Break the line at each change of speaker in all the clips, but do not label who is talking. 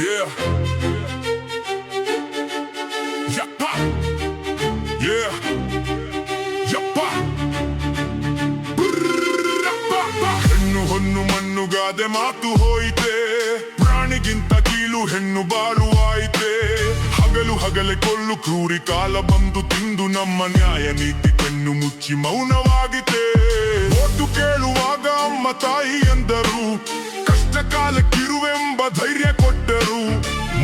Yeah. Yappa. Yeah. Yappa. ಹೆಣ್ಣು ಹೊನ್ನು ಮಣ್ಣುಗಾದೆ ಮಾತು ಹೋಯಿತೆ, ಪ್ರಾಣಿಗಿಂತ ಕೀಳು ಹೆಣ್ಣು ಬಾಳುವಾಯಿತೆ. ಹಗಲು ಹಗಲೆ ಕೊಲ್ಲು ಕ್ರೂರಿ ಕಾಲ ಬಂದು ತಿಂದು ನಮ್ಮ ನ್ಯಾಯ ನೀತಿ ಕಣ್ಣು ಮುಚ್ಚಿ ಮೌನವಾಗಿದೆ. ಓಟು ಕೇಳುವಾಗ ಅಮ್ಮ ತಾಯಿ ಎಂದರು, ಕಷ್ಟ ಕಾಲಕ್ಕಿರುವೆಂಬ ಧೈರ್ಯ ಕೊಟ್ಟರು.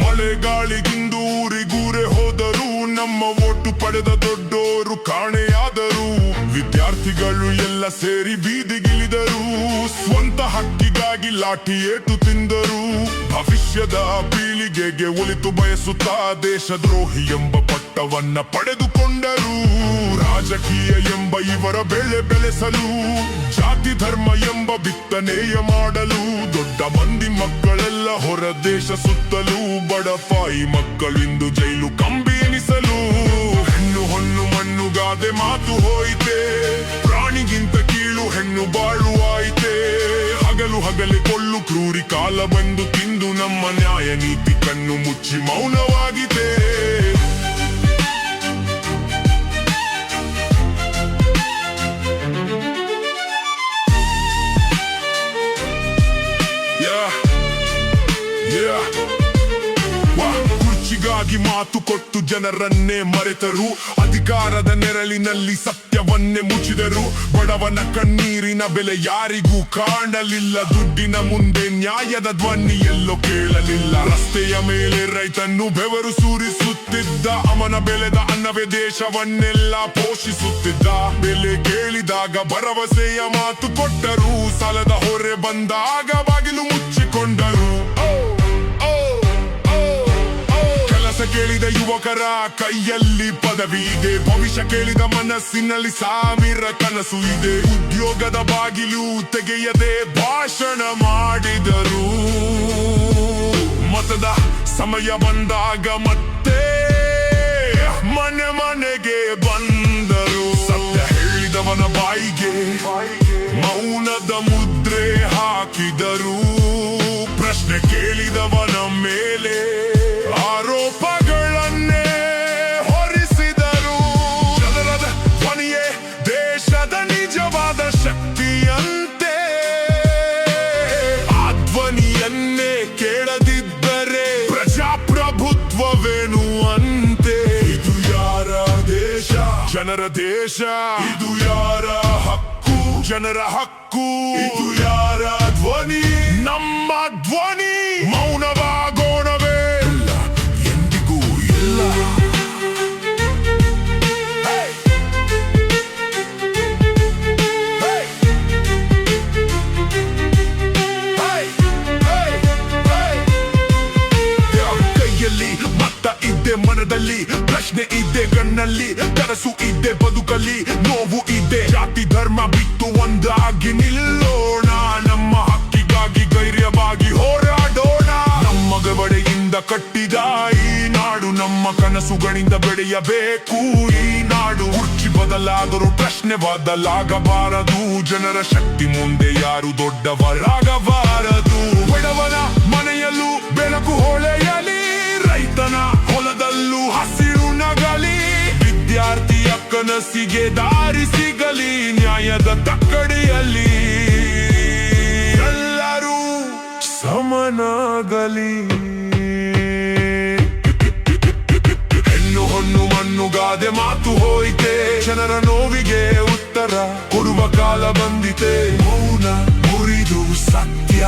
ಮಳೆ ಗಾಳಿಗಿಂದು ಊರಿಗೂರೆ ಹೋದರು, ನಮ್ಮ ಓಟು ಪಡೆದ ದೊಡ್ಡೋರು ಕಾಣೆಯಾದರು. ವಿದ್ಯಾರ್ಥಿಗಳು ಎಲ್ಲ ಸೇರಿ ಬೀದಿಗಿಳಿದರು, ಸ್ವಂತ ಹಕ್ಕಿಗಾಗಿ ಲಾಠಿ ಏಟು ತಿಂದರು. ಭವಿಷ್ಯದ ಪೀಳಿಗೆಗೆ ಒಲಿತು ಬಯಸುತ್ತಾ ದೇಶದ್ರೋಹಿ ಎಂಬ ಪಟ್ಟವನ್ನ ಪಡೆದುಕೊಂಡರು. ರಾಜಕೀಯ ಎಂಬ ಇವರ ಬೆಳೆ ಬೆಳೆಸಲು, ಜಾತಿ ಧರ್ಮ ಎಂಬ ಬಿತ್ತನೆಯ ಮಾಡಲು. ದೊಡ್ಡ ಮಂದಿ ಮಕ್ಕಳೆಲ್ಲ ಹೊರ ದೇಶ ಸುತ್ತಲು, ಬಡಪಾಯಿ ಮಕ್ಕಳಿಂದು ಜೈಲು ಕಂಬಿ ಎನಿಸಲು. ಹೆಣ್ಣು ಹೊನ್ನು ಮಣ್ಣುಗಾದೆ ಮಾತು ಹೋಯಿತೆ, ಪ್ರಾಣಿಗಿಂತ ಕೀಳು ಹೆಣ್ಣು ಬಾಳುವಾಯಿತೆ. ಹಗಲು ಹಗಲೆ ಕೊಲ್ಲು ಕ್ರೂರಿ ಕಾಲ ಬಂದು ತಿಂದು ನಮ್ಮ ನ್ಯಾಯ ನೀತಿ ಕಣ್ಣು ಮುಚ್ಚಿ ಮೌನವಾಗಿದೆ. ಕುರ್ಚಿಗಾಗಿ ಮಾತು ಕೊಟ್ಟು ಜನರನ್ನೇ ಮರೆತರು, ಅಧಿಕಾರದ ನೆರಳಿನಲ್ಲಿ ಸತ್ಯವನ್ನೇ ಮುಚ್ಚಿದರು. ಬಡವನ ಕಣ್ಣೀರಿನ ಬೆಲೆ ಯಾರಿಗೂ ಕಾಣಲಿಲ್ಲ, ದುಡ್ಡಿನ ಮುಂದೆ ನ್ಯಾಯದ ಧ್ವನಿ ಎಲ್ಲೋ ಕೇಳಲಿಲ್ಲ. ರಸ್ತೆಯ ಮೇಲೆ ರೈತನ್ನು ಬೆವರು ಸುರಿಸುತ್ತಿದ್ದ, ಅವನ ಬೆಳೆದ ಅನ್ನವೇ ದೇಶವನ್ನೆಲ್ಲ ಪೋಷಿಸುತ್ತಿದ್ದ. ಬೆಲೆ ಕೇಳಿದಾಗ ಭರವಸೆಯ ಮಾತು ಕೊಟ್ಟರು, ಸಾಲದ ಹೊರೆ ಬಂದಾಗ ಬಾಗಿಲು ಮುಚ್ಚಿಕೊಂಡರು. ಕೇಳಿದ ಯುವಕರ ಕೈಯಲ್ಲಿ ಪದವಿ ಇದೆ, ಭವಿಷ್ಯ ಕೇಳಿದ ಮನಸ್ಸಿನಲ್ಲಿ ಸಾವಿರ ಕನಸು ಇದೆ. ಉದ್ಯೋಗದ ಬಾಗಿಲು ತೆಗೆಯದೆ ಭಾಷಣ ಮಾಡಿದರು, ಮತದ ಸಮಯ ಬಂದಾಗ ಮತ್ತೆ ಮನೆ ಮನೆಗೆ ಬಂದರು. ಸತ್ಯ ಹೇಳಿದವನ ಬಾಯಿಗೆ ಮೌನದ ಮುದ್ರೆ ಹಾಕಿದರು, ಪ್ರಶ್ನೆ ಕೇಳಿದವನ ಮೇಲೆ ಆರೋಪಗಳನ್ನೇ ಹೊರಿಸಿದರು. ಜನರ ಧ್ವನಿಯೇ ದೇಶದ ನಿಜವಾದ ಶಕ್ತಿಯಂತೆ, ಆ ಧ್ವನಿಯನ್ನೇ ಕೇಳದಿದ್ದರೆ ಪ್ರಜಾಪ್ರಭುತ್ವವೇನು ಅಂತೆ. ಇದು ಯಾರ ದೇಶ? ಜನರ ದೇಶ. ಇದು ಯಾರ ಹಕ್ಕು? ಜನರ ಹಕ್ಕು. ಇದು ಯಾರ ಧ್ವನಿ? ನಮ್ಮ ಧ್ವನಿ. ಮೌನವಾಗೋಣವೇ? ಮನದಲ್ಲಿ ಪ್ರಶ್ನೆ ಇದೆ, ಕಣ್ಣಲ್ಲಿ ಕನಸು ಇದೆ, ಬದುಕಲ್ಲಿ ನೋವು ಇದೆ. ಜಾತಿ ಧರ್ಮ ಬಿಟ್ಟು ಒಂದಾಗಿ ನಿಲ್ಲೋಣ, ನಮ್ಮ ಹಕ್ಕಿಗಾಗಿ ಧೈರ್ಯವಾಗಿ ಹೋರಾಡೋಣ. ನಮ್ಮ ಗವಡೆಯಿಂದ ಕಟ್ಟಿದ ಈ ನಾಡು, ನಮ್ಮ ಕನಸುಗಳಿಂದ ಬೆಳೆಯಬೇಕು ಈ ನಾಡು. ಕುರ್ಚಿ ಬದಲಾದರೂ ಪ್ರಶ್ನೆ ಬದಲಾಗಬಾರದು, ಜನರ ಶಕ್ತಿ ಮುಂದೆ ಯಾರು ದೊಡ್ಡವರಾಗಬಾರದು. ಬಡವನ ಮನೆಯಲ್ಲೂ ಬೆಳಕು ಹೊಳೆಯಲಿ, ರೈತನ ಹೊಲದಲ್ಲೂ ಹಸಿರು ನಗಲಿ. ವಿದ್ಯಾರ್ಥಿಯ ಕನಸಿಗೆ ದಾರಿ ಸಿಗಲಿ, ನ್ಯಾಯದ ತಕ್ಕಡಿಯಲ್ಲಿ ಎಲ್ಲರೂ ಸಮನಾಗಲಿ. ಹೆಣ್ಣು ಹೊನ್ನು ಮಣ್ಣುಗಾದೆ ಮಾತು ಹೋಯಿತೆ, ಜನರ ನೋವಿಗೆ ಉತ್ತರ ಕೊಡುವ ಕಾಲ ಬಂದಿತೆ. ಮೌನ ಮುರಿದು ಸತ್ಯ